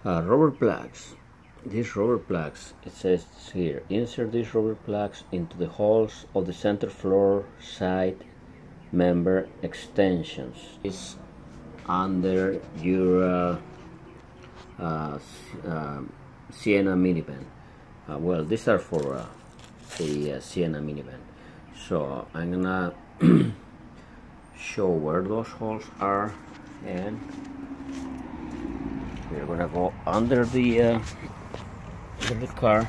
Rubber plugs. These rubber plugs, it says here, insert these rubber plugs into the holes of the center floor side member extensions. It's under your Sienna minivan. Well, these are for the Sienna minivan. So I'm gonna show where those holes are, and we're gonna go under the car.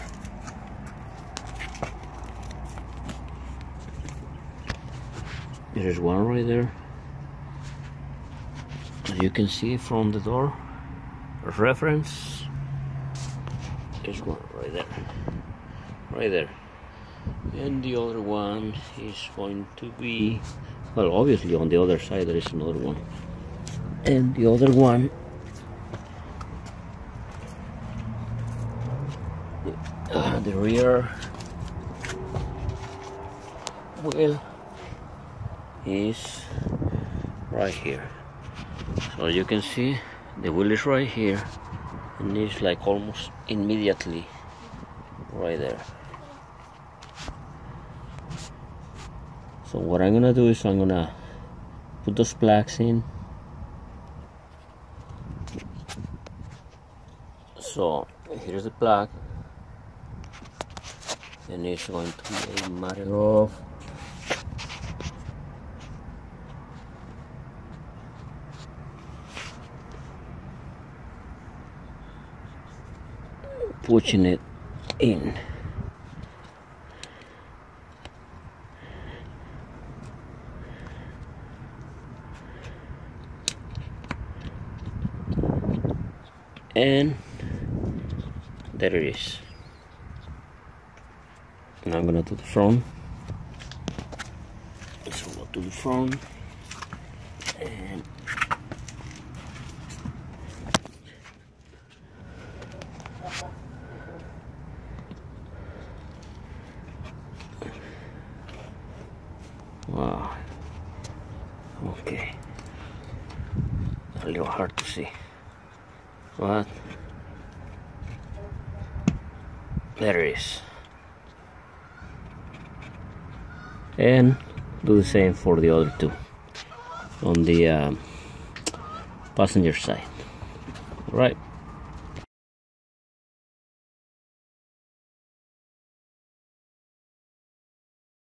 There's one right there, as you can see from the door reference. There's one right there, and the other one is going to be, well, obviously on the other side there is another one, and the other one, the rear wheel is right here. So you can see the wheel is right here, and it's like almost immediately right there. So what I'm gonna do is I'm gonna put those plugs in. So here's the plug, and it's going to be a matter of pushing it in. And there it is. Now I'm gonna do the front. So we'll do the front, and wow, okay, a little hard to see, but there it is. And do the same for the other two on the passenger side. Right.